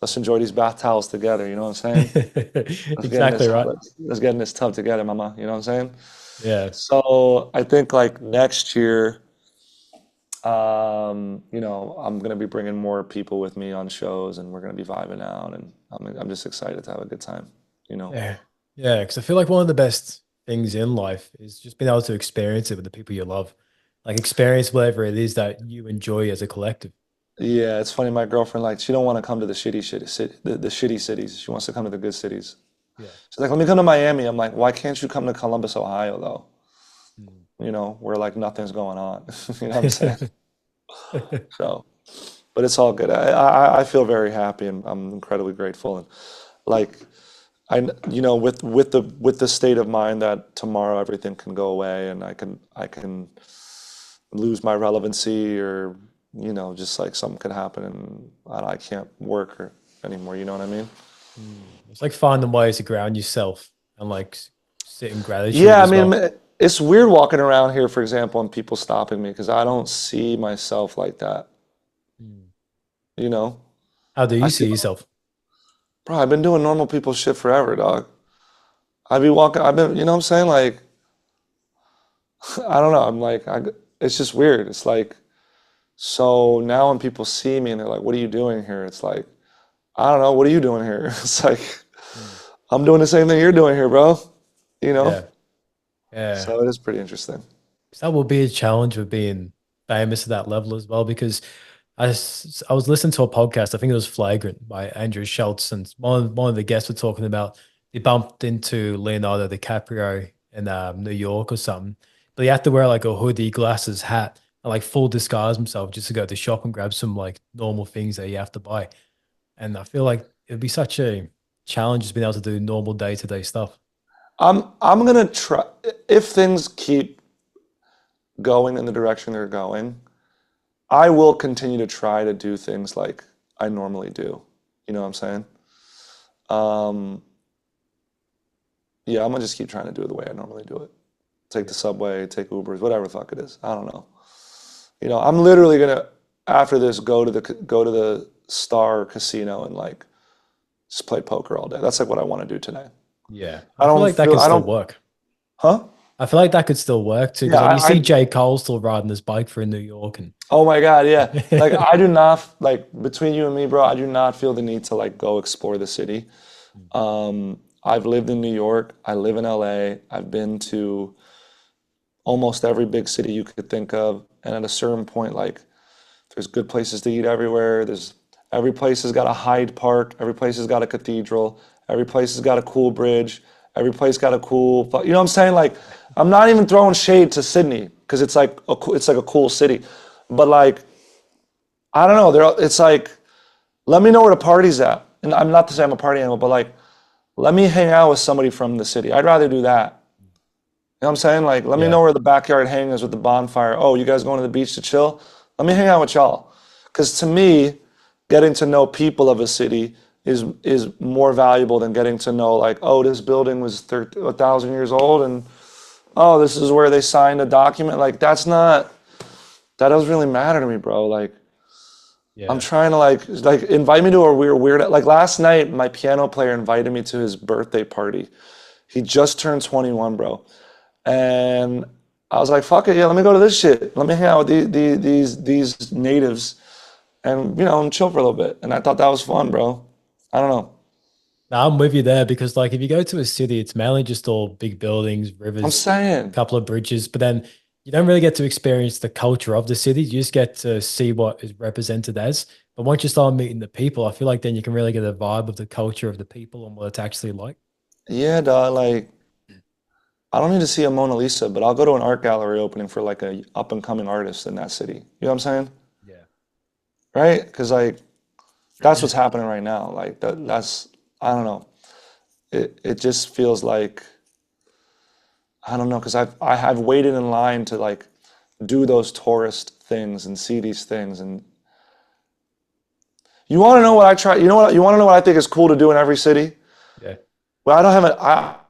let's enjoy these bath towels together. You know what I'm saying? Exactly right. Let's get in this tub together, mama. You know what I'm saying? Yeah. So I think like next year, I'm gonna be bringing more people with me on shows, and we're gonna be vibing out, and I'm just excited to have a good time. You know? Yeah. Yeah. Because I feel like one of the best things in life is just being able to experience it with the people you love. Like experience whatever it is that you enjoy as a collective. Yeah, it's funny. My girlfriend, like, she don't want to come to the the shitty cities. She wants to come to the good cities. Yeah. She's like, let me come to Miami. I'm like, why can't you come to Columbus, Ohio, though? Mm. Where like nothing's going on. You know what I'm saying? So, but it's all good. I feel very happy, and I'm incredibly grateful. And like, with the state of mind that tomorrow everything can go away, and I can lose my relevancy, or just like something could happen, and I can't work anymore. You know what I mean? It's like finding ways to ground yourself and like sit in gratitude Yeah, I as mean, well. it's weird walking around here, for example, and people stopping me because I don't see myself like that. Mm. You know, How do I you see, see yourself? bro, I've been doing normal people shit forever, dog. I've been walking, you know what I'm saying? Like, I don't know. I'm like, it's just weird. It's like, so now when people see me and they're like, what are you doing here? It's like, I don't know. What are you doing here? It's like, Mm. I'm doing the same thing you're doing here, bro. You know? Yeah. Yeah. So it is pretty interesting. That will be a challenge with being famous at that level as well, because I was listening to a podcast. I think it was Flagrant by Andrew Schultz, and one of the guests were talking about he bumped into Leonardo DiCaprio in New York or something, but he had to wear like a hoodie, glasses, hat, and like full disguise himself just to go to the shop and grab some like normal things that you have to buy. And I feel like it'd be such a challenge just being able to do normal day to day stuff. I'm gonna try, if things keep going in the direction they're going, I will continue to try to do things like I normally do. You know what I'm saying? Um, yeah, I'm gonna just keep trying to do it the way I normally do it. Take the subway, take Ubers, whatever the fuck it is. I don't know. I'm literally gonna, after this, go to the Star Casino and like just play poker all day. That's like what I want to do today. Yeah, I I feel don't like that feel could I still don't work. huh? I feel like that could still work too, because Yeah, like you I see J. Cole still riding his bike through New York, and oh my God, yeah. Like I do not like, between you and me, bro, I do not feel the need to like go explore the city. I've lived in New York, I live in LA, I've been to almost every big city you could think of, and at a certain point, like, there's good places to eat everywhere. Every place has got a Hyde Park, every place has got a cathedral, every place has got a cool bridge, Every place got a cool, you know what I'm saying? Like, I'm not even throwing shade to Sydney because it's like a cool city, but like, I don't know. It's like, let me know where the party's at. And I'm not to say I'm a party animal, but like, let me hang out with somebody from the city. I'd rather do that. You know what I'm saying? Like, let me know where the backyard hang is with the bonfire. Oh, you guys going to the beach to chill? Let me hang out with y'all. Because to me, getting to know people of a city is more valuable than getting to know like, oh, this building was 1,000 years old and oh, this is where they signed a document. Like, that doesn't really matter to me, bro. Like, I'm trying to like invite me to a weird like last night my piano player invited me to his birthday party. He just turned 21, bro. And I was like, fuck it, yeah, let me go to this shit. Let me hang out with these natives and and chill for a little bit. And I thought that was fun, bro. I don't know. Now, I'm with you there because, like, if you go to a city, it's mainly just all big buildings, I'm rivers, a saying. couple of bridges, but then you don't really get to experience the culture of the city. You just get to see what is represented as. But once you start meeting the people, I feel like then you can really get a vibe of the culture of the people and what it's actually like. Yeah, dog, like I don't need to see a Mona Lisa, but I'll go to an art gallery opening for like a up and coming artist in that city. You know what I'm saying? Yeah. Right? Because like that's what's happening right now. Like that's I don't know. It just feels like I don't know because I've waited in line to like do those tourist things and see these things and you want to know what I try? You know what? You want to know what I think is cool to do in every city? Yeah. Well, I don't have a.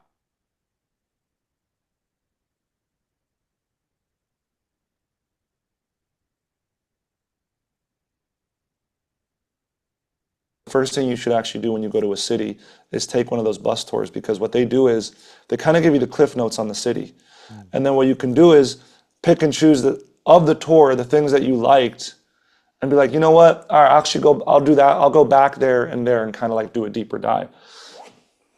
First thing you should actually do when you go to a city is take one of those bus tours because what they do is they kind of give you the cliff notes on the city. And then what you can do is pick and choose of the tour, the things that you liked and be like, you know what? All right, I'll do that. I'll go back there and kind of like do a deeper dive.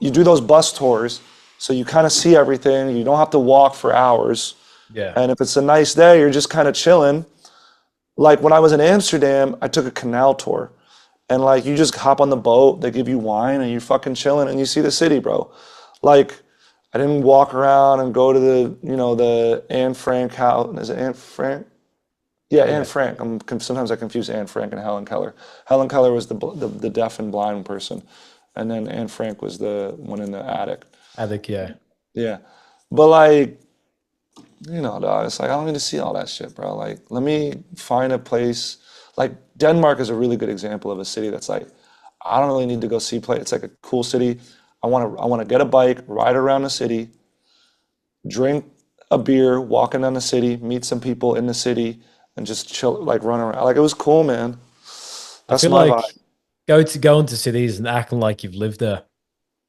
You do those bus tours so you kind of see everything. You don't have to walk for hours. Yeah. And if it's a nice day, you're just kind of chilling. Like when I was in Amsterdam, I took a canal tour. And like you just hop on the boat, they give you wine and you're fucking chilling and you see the city, bro. Like I didn't walk around and go to the Anne Frank house. Is it Anne Frank? Yeah, Anne Frank. Sometimes I confuse Anne Frank and Helen Keller. Helen Keller was the deaf and blind person. And then Anne Frank was the one in the attic. Attic, yeah. Yeah. But like, dog, it's like I don't need to see all that shit, bro. Like, let me find a place. Like Denmark is a really good example of a city that's like, I don't really need to go see play. It's like a cool city. I want to get a bike, ride around the city, drink a beer, walking down the city, meet some people in the city, and just chill, like run around. Like it was cool, man. I That's feel my like vibe. go into cities and acting like you've lived there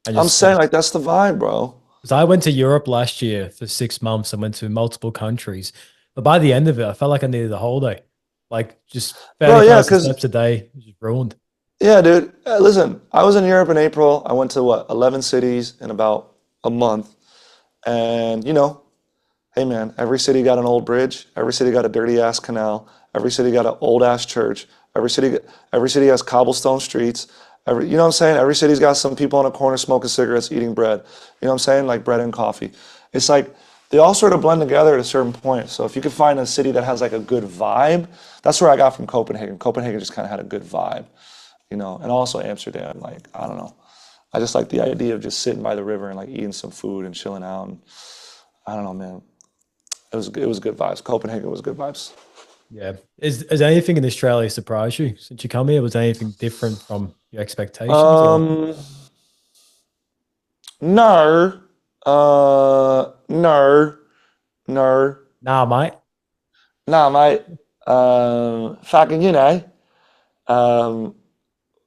and I'm just saying like that's the vibe, bro. because I went to Europe last year for 6 months. I went to multiple countries, but by the end of it, I felt like I needed a holiday. Like just Bro, yeah, 30,000 because steps a day, just ruined. yeah, dude. Listen, I was in Europe in April. I went to 11 cities in about a month, and hey man, every city got an old bridge. Every city got a dirty ass canal. Every city got an old ass church. Every city has cobblestone streets. You know what I'm saying? Every city's got some people on a corner smoking cigarettes, eating bread. You know what I'm saying? Like bread and coffee. It's like they all sort of blend together at a certain point. So if you could find a city that has like a good vibe, that's where I got from Copenhagen. Copenhagen just kind of had a good vibe, and also Amsterdam. Like, I don't know. I just like the idea of just sitting by the river and like eating some food and chilling out. And I don't know, man. It was good vibes. Copenhagen was good vibes. Yeah. Has anything in Australia surprised you since you come here? Was anything different from your expectations or Um, no, no, no, nah, mate? no, mate. Fucking, Um,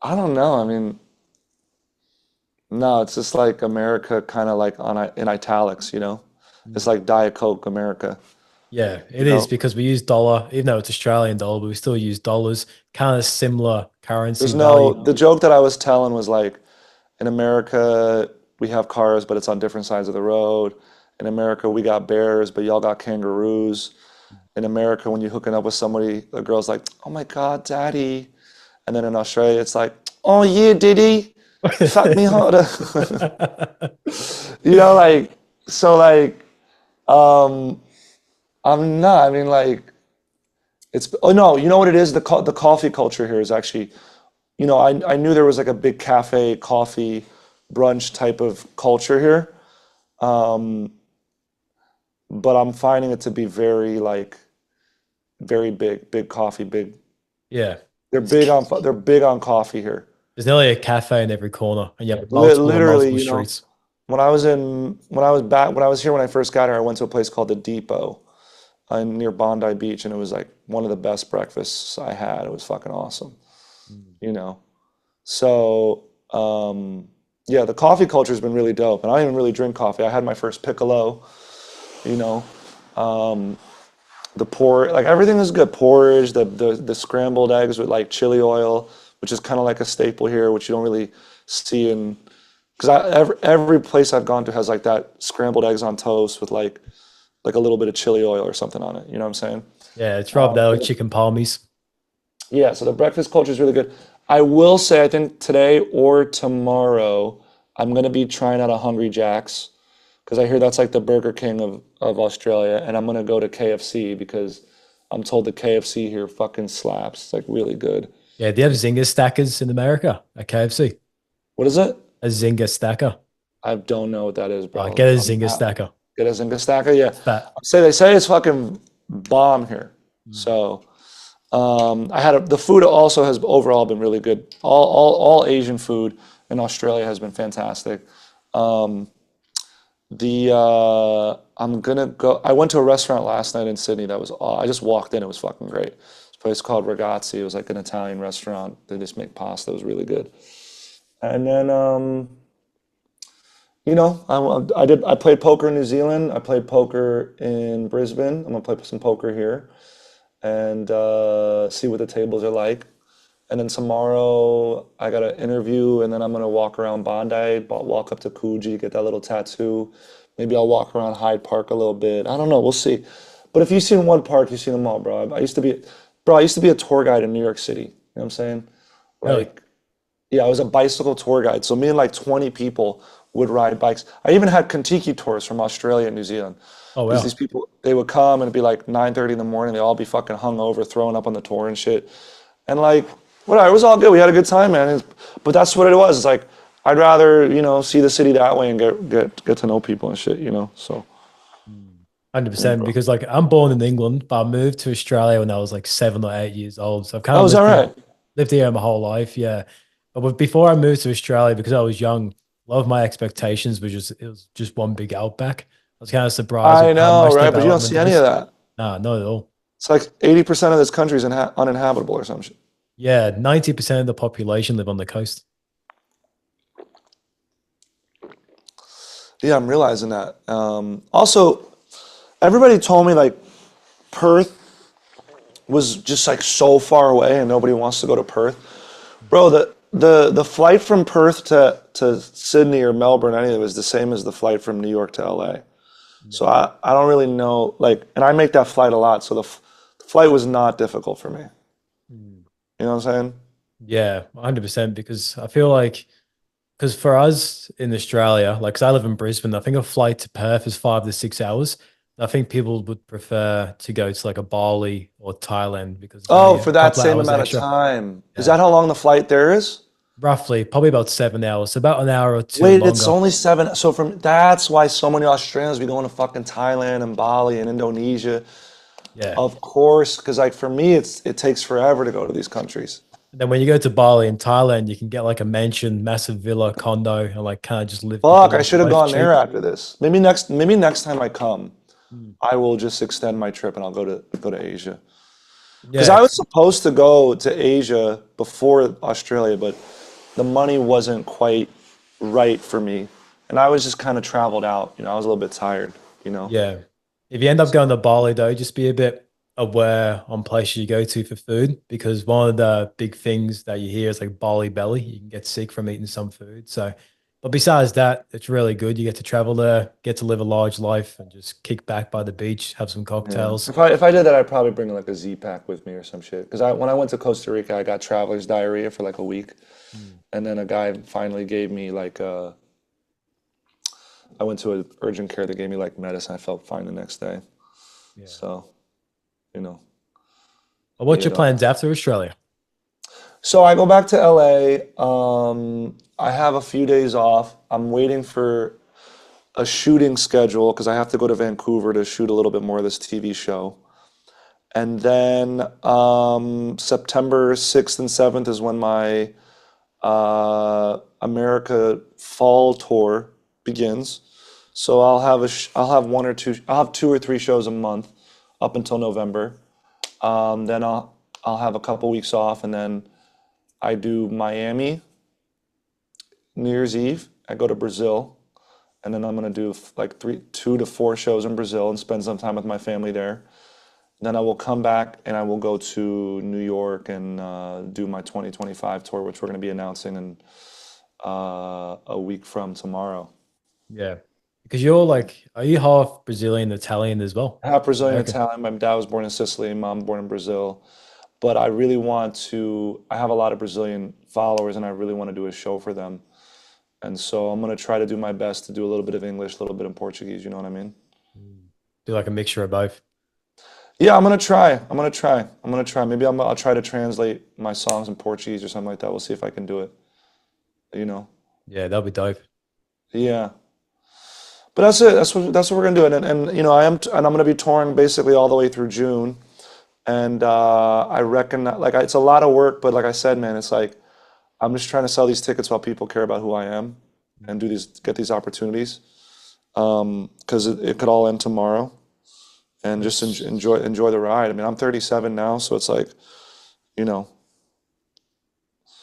I don't know. I mean, no, it's just like America, kind of like in italics. It's like Diet Coke America. Yeah, it You is know, because we use dollar, even though it's Australian dollar, but we still use dollars, kind of similar currency there's no. value. The joke that I was telling was like, in America we have cars, but it's on different sides of the road. In America we got bears, but y'all got kangaroos. In America, when you're hooking up with somebody, the girl's like, "Oh my God, daddy," and then in Australia, it's like, "Oh yeah, diddy, fuck me harder." You know, like, so like, um, I'm not, I mean, like, oh no, you know what it is? The coffee culture here is actually, I knew there was like a big cafe, coffee, brunch type of culture here. Um, but I'm finding it to be very like, very big coffee, big. Yeah. They're big on coffee here. There's nearly a cafe in every corner, and you have multiple and Literally, multiple streets. when I was here when I first got here, I went to a place called the Depot near Bondi Beach, and it was like one of the best breakfasts I had. It was fucking awesome, you know. So yeah, the coffee culture has been really dope, and I don't even really drink coffee. I had my first piccolo, you know. Like everything is good. Porridge, the scrambled eggs with like chili oil, which is kind of like a staple here, which you don't really see in, because every place I've gone to has like that scrambled eggs on toast with like a little bit of chili oil or something on it. You know what I'm saying? Yeah, it's rubbed out with chicken palmies. Yeah. So the breakfast culture is really good. I will say, I think today or tomorrow, I'm gonna be trying out a Hungry Jack's, because I hear that's like the Burger King of Australia, and I'm gonna go to KFC because I'm told the KFC here fucking slaps. It's like really good. Yeah, they have Zinger stackers in America at KFC. What is it? A Zinger stacker. I don't know what that is, bro. Get a Zinger stacker. Get a Zinga stacker, yeah. Fat. They say it's fucking bomb here. So the food also has overall been really good. All Asian food in Australia has been fantastic. I'm gonna go. I went to a restaurant last night in Sydney that was. I just walked in. It was fucking great. This place called Ragazzi. It was like an Italian restaurant. They just make pasta. It was really good. And then, I played poker in New Zealand. I played poker in Brisbane. I'm gonna play some poker here, and see what the tables are like. And then tomorrow I got an interview, and then I'm gonna walk around Bondi, walk up to Coogee, get that little tattoo. Maybe I'll walk around Hyde Park a little bit. I don't know. We'll see. But if you've seen one park, you've seen them all, bro. I used to be a tour guide in New York City. You know what I'm saying? Like, yeah, I was a bicycle tour guide. So me and like 20 people would ride bikes. I even had Kentucky tours from Australia and New Zealand. Oh, wow. Because these people, they would come and it'd be like 9:30 in the morning. They'd all be fucking hungover, throwing up on the tour and shit. And like, whatever, it was all good. We had a good time, man. But that's what it was. It's like, I'd rather, see the city that way and get to know people and shit, so. 100%, because like I'm born in England, but I moved to Australia when I was like 7 or 8 years old. So I've kind of is that right? lived here my whole life, yeah. But before I moved to Australia, because I was young, a lot of my expectations was just one big outback. I was kind of surprised. I know, right? But you don't see any of that. Nah, not at all. It's like 80% of this country is uninhabitable or some shit. Yeah, 90% of the population live on the coast. Yeah, I'm realizing that. Also, everybody told me like Perth was just like so far away and nobody wants to go to Perth. Bro, the flight from Perth to Sydney or Melbourne, any of it, was the same as the flight from New York to LA. So I don't really know, like, and I make that flight a lot, so the flight was not difficult for me. You know what I'm saying? Yeah, 100%, because I feel like, because for us in Australia, like, because I live in Brisbane, I think a flight to Perth is 5 to 6 hours. I think people would prefer to go to like a Bali or Thailand because for that same amount of time. Yeah. Is that how long the flight there is? Roughly, probably about 7 hours. So about an hour or two. Wait, longer. It's only 7. So that's why so many Australians be going to fucking Thailand and Bali and Indonesia. Yeah. Of course, because like for me, it takes forever to go to these countries. And then when you go to Bali and Thailand, you can get like a mansion, massive villa, condo, and like kind of just live. Fuck, I should have gone there after this. Maybe next time I come, I will just extend my trip and I'll go to Asia. Because I was supposed to go to Asia before Australia, but the money wasn't quite right for me, and I was just kind of traveled out. I was a little bit tired. Yeah. If you end up going to Bali, though, just be a bit aware on places you go to for food, because one of the big things that you hear is like Bali belly. You can get sick from eating some food. So, but besides that, it's really good. You get to travel there, get to live a large life, and just kick back by the beach, have some cocktails. Yeah. If I did that, I'd probably bring like a Z-Pack with me or some shit. Because when I went to Costa Rica, I got traveler's diarrhea for like a week. And then a guy finally gave me like I went to an urgent care. They gave me like medicine. I felt fine the next day. Yeah. So, you know. Well, what's you your know. plans after Australia? So I go back to LA. I have a few days off. I'm waiting for a shooting schedule because I have to go to Vancouver to shoot a little bit more of this TV show. And then September 6th and 7th is when my America fall tour begins. So I'll have I'll have 2 or 3 shows a month up until November. Then I'll have a couple weeks off, and then I do Miami, New Year's Eve. I go to Brazil, and then I'm gonna do like 2 to 4 shows in Brazil and spend some time with my family there. Then I will come back and I will go to New York and do my 2025 tour, which we're going to be announcing in a week from tomorrow. Yeah. Because you're like, are you half Brazilian, Italian as well? Half Brazilian, American. Italian. My dad was born in Sicily, mom born in Brazil. But I really want to, I have a lot of Brazilian followers and I really want to do a show for them. And so I'm going to try to do my best to do a little bit of English, a little bit of Portuguese, you know what I mean? Do like a mixture of both. Yeah, I'm gonna try. Maybe I'll try to translate my songs in Portuguese or something like that. We'll see if I can do it. You know. Yeah, that'll be dope. Yeah. But that's it. That's what we're gonna do. And you know, I'm gonna be touring basically all the way through June. And I reckon that, like, it's a lot of work, but like I said, man, it's like I'm just trying to sell these tickets while people care about who I am and get these opportunities. Because it could all end tomorrow. And just enjoy the ride. I mean, I'm 37 now, so it's like, you know,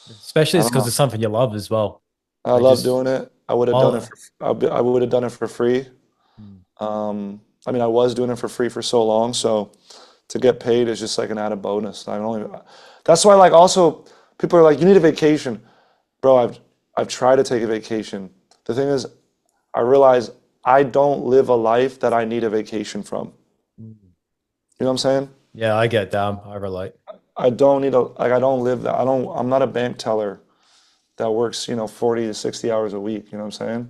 Especially I it's don't know. because it's something you love as well. I Like love just doing it. I would have done it while, for, I would have done it for free. Mm. I mean, I was doing it for free for so long, so to get paid is just like an added bonus. That's why, like, also people are like, you need a vacation, bro. I've tried to take a vacation. The thing is, I realize I don't live a life that I need a vacation from. You know what I'm saying? Yeah, I get down. I relate. I don't need I don't live that. I'm not a bank teller that works, 40 to 60 hours a week. You know what I'm saying?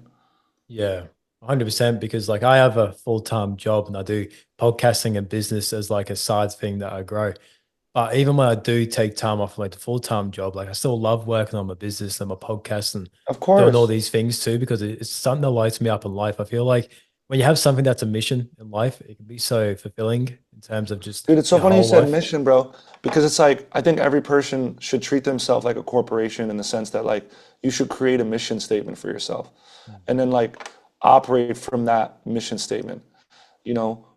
Yeah, 100%. Because like I have a full-time job and I do podcasting and business as like a side thing that I grow. But even when I do take time off like the full-time job, like I still love working on my business and my podcast and Of doing all course. these things too, because it's something that lights me up in life. I feel like when you have something that's a mission in life, it can be so fulfilling in terms of just Dude, it's so your funny you whole said life. mission, bro, because it's like I think every person should treat themselves like a corporation in the sense that like you should create a mission statement for yourself and then like operate from that mission statement.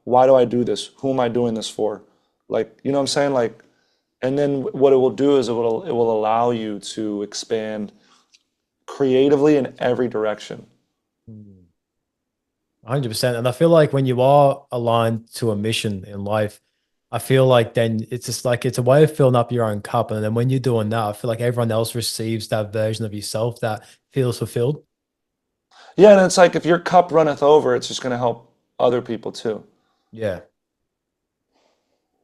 Why do I do this? Who am I doing this for? Like, you know what I'm saying? Like, and then what it will do is it will allow you to expand creatively in every direction. 100%. And I feel like when you are aligned to a mission in life, I feel like then it's just like it's a way of filling up your own cup. And then when you're doing that, I feel like everyone else receives that version of yourself that feels fulfilled. Yeah, and it's like if your cup runneth over, it's just going to help other people too. Yeah,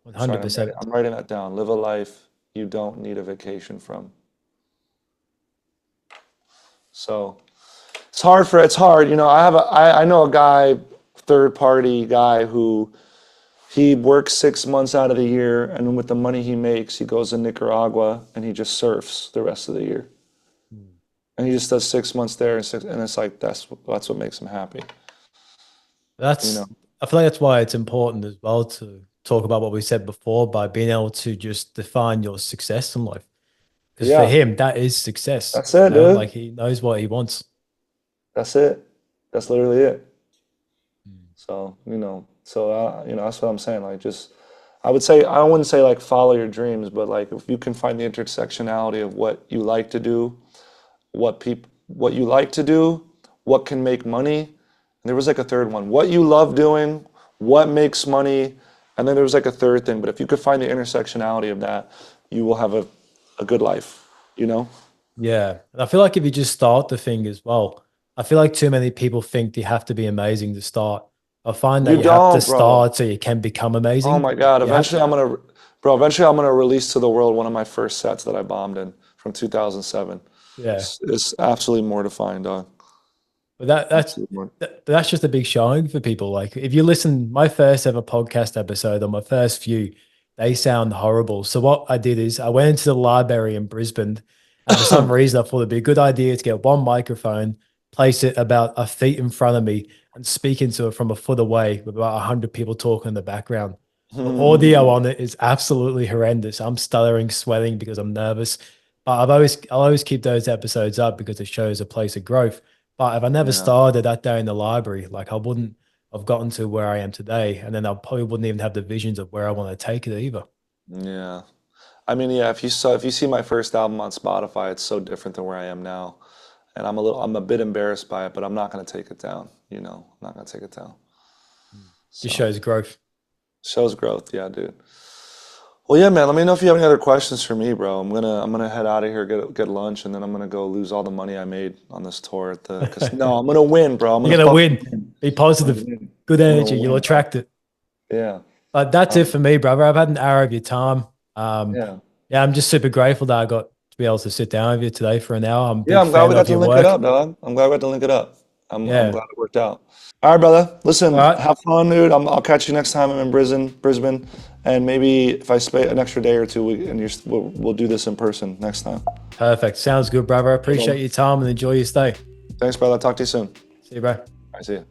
That's right. I'm writing, 100%. I'm writing that down. Live a life you don't need a vacation from. So it's hard. I know a guy, third party guy who he works 6 months out of the year, and with the money he makes, he goes to Nicaragua and he just surfs the rest of the year. And he just does 6 months there, and it's like that's what makes him happy. You That's, know. I feel like that's why it's important as well to talk about what we said before by being able to just define your success in life. Because for Yeah, him, that is success, that's it, like dude. he knows what he wants. That's it. That's literally it. Mm. So, that's what I'm saying. Like, I would say, I wouldn't say like follow your dreams, but like if you can find the intersectionality of what you like to do, what you like to do, what can make money. And there was like a third one, what you love doing, what makes money. And then there was like a third thing. But if you could find the intersectionality of that, you will have a good life, you know? Yeah. And I feel like if you just start the thing as well, I feel like too many people think you have to be amazing to start. I find that You you have to don't, bro. start so you can become Oh amazing. my God. You have, Eventually I'm gonna release to the world one of my first sets that I bombed in from 2007. yeah. It's absolutely mortifying, dog. But that's just a big showing for people. Like if you listen, my first ever podcast episode or my first few, they sound horrible. So what I did is I went into the library in Brisbane, and for some reason I thought it'd be a good idea to get one microphone, place it about a feet in front of me, and speak into it from a foot away with about 100 people talking in the background. The audio on it is absolutely horrendous. I'm stuttering, sweating because I'm nervous. But I'll always keep those episodes up because it shows a place of growth. But if I never started that day in the library, like I wouldn't have gotten to where I am today. And then I probably wouldn't even have the visions of where I want to take it either. Yeah. I mean, yeah, if you see my first album on Spotify, it's so different than where I am now. And I'm a bit embarrassed by it, but I'm not going to take it down. I'm not going to take it down. Just shows growth. Shows growth. Yeah, dude. Well, yeah, man. Let me know if you have any other questions for me, bro. I'm gonna head out of here, get lunch, and then I'm gonna go lose all the money I made on this tour at the casino. I'm gonna win, bro. You're gonna win. Be positive. Good energy. You'll attract it. Yeah. But that's it for me, brother. I've had an hour of your time. Yeah, I'm just super grateful that I got to be able to sit down with you today for an hour. I'm glad we got to link it up, dog. I'm glad we got to link it up. I'm glad it worked out. All right, brother. Listen, have fun, dude. I'll catch you next time I'm in Brisbane, and maybe if I spend an extra day or two, we'll do this in person next time. Perfect. Sounds good, brother. I appreciate your time and enjoy your stay. Thanks, brother. Talk to you soon. See you, bro. I see you.